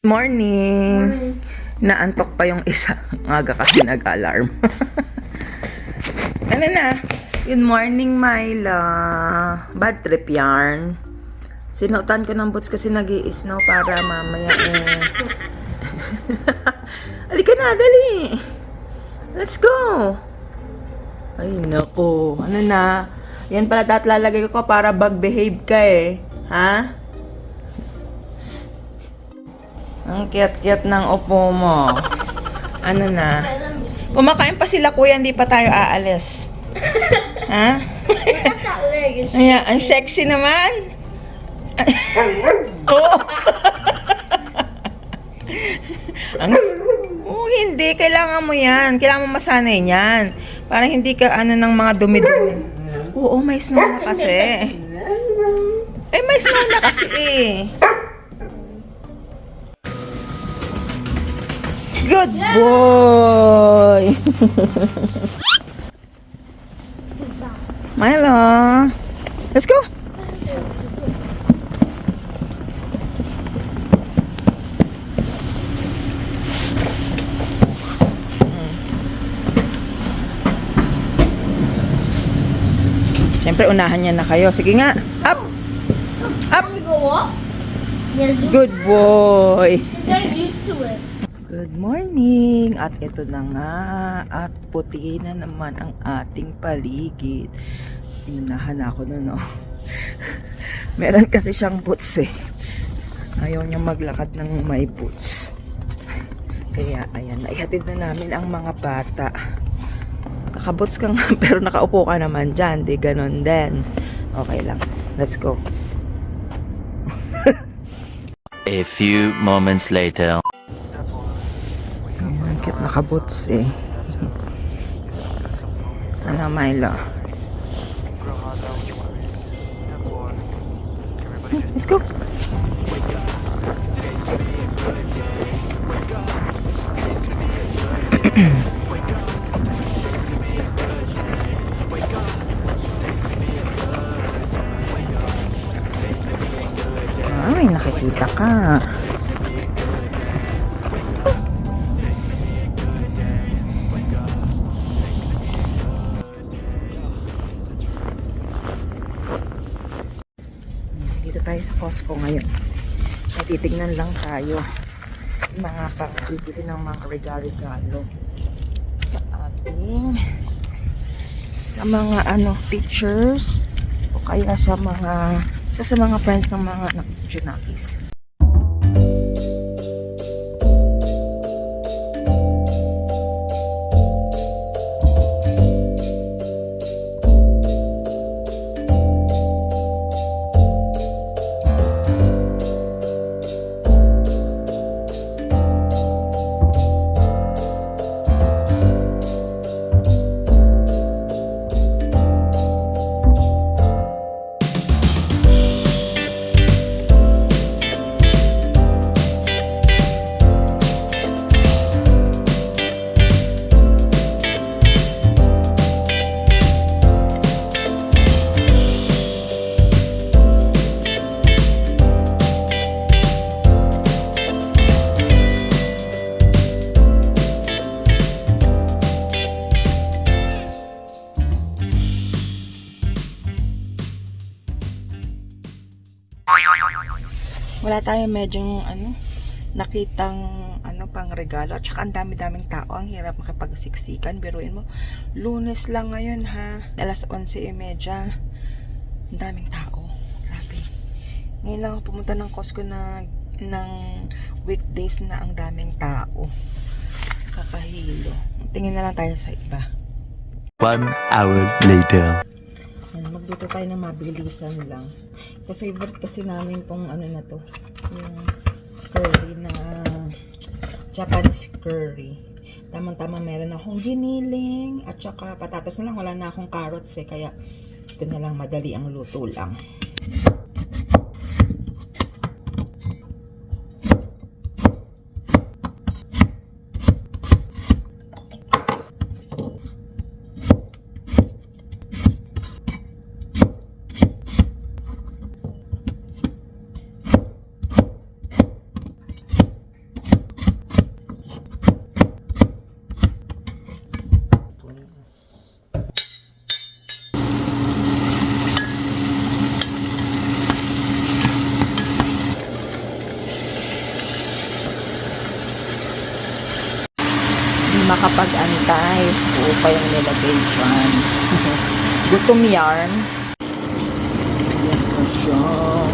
Morning! Naantok pa yung isa. Aga kasi nag-alarm. Ano na? Good morning, Myla. Bad trip yarn. Sinuotan ko ng boots kasi nag-i-snow para mamaya Halika na, dali. Let's go. Ay, nako. Ano na? Yan pala lalagay ko para bag-behave ka eh. Ha? Ang cute-cute ng upo mo. Ano na? Kumakain pa sila, kuya. Hindi pa tayo aalis. Ha? Ayan, ang sexy naman. Oh. Hindi. Kailangan mo yan. Kailangan mo masanay yan. Para hindi ka ng mga dumi-dumi. Oo, may snow na kasi. May snow na kasi eh. Good boy! Milo! Let's go! Siyempre, unahan niya na kayo. Sige nga! Up! Up! Good boy! Good morning! At ito na nga, at puti na naman ang ating paligid. Inunahan ako nun, no? Meron kasi siyang boots eh. Ayaw niya maglakad ng may boots. Kaya, ayan, naihatid na namin ang mga bata. Nakaboots ka nga, pero nakaupo ka naman dyan. Di ganon din. Okay lang. Let's go. A few moments later. Cute nakaboots eh. Ano, Milo? Let's go. Ay, nakikita ka. Dito tayo sa Costco ngayon. Titignan lang tayo mga pang-bibili ng mga regalo sa ating mga teachers o kaya sa mga friends ng mga Junakis. Wala tayong medyong nakitang pang regalo at saka ang dami-daming tao, ang hirap makipagsiksikan. Biruin mo, Lunes lang ngayon ha, alas 11:30, ang daming tao, grabe. Ngayon lang ako pumunta ng Costco ng weekdays na ang daming tao, kakahilo. Tingin na lang tayo sa iba. 1 hour later. Magluto tayo ng mabilisan lang. Ito favorite kasi namin tong na to, yung curry na Japanese curry. Tamang-tama meron akong giniling at saka patatas na lang. Wala na akong carrots eh, kaya ito na lang, madali ang luto lang. makapag-antay. Oo pa yung nilagay dyan. Gutom yarn. Ayan pa siya. Oh.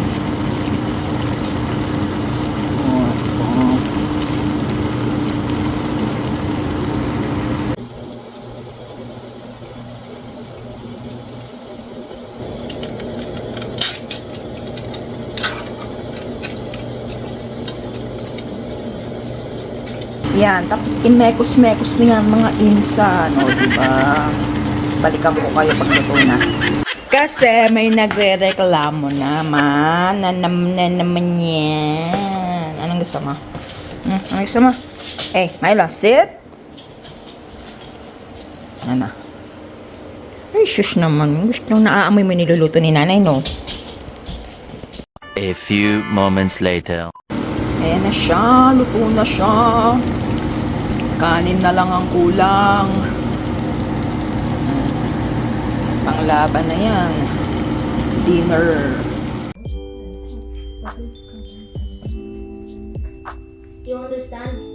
Yan, tapos imekos-mekos na yan mga insan. O, diba? Balikan ko kayo pag luto na. Kasi may nagre-reklamo naman na naman yan. Anong gusto mo? Anong gusto mo? Hey, Milo, sit! Ano? Ay, shush naman. Gusto lang naaamoy mo niluluto ni nanay, no? A few moments later. Ayan na siya. Luto na siya. Kanin na lang ang kulang. Panglaban na yan. Dinner. You understand?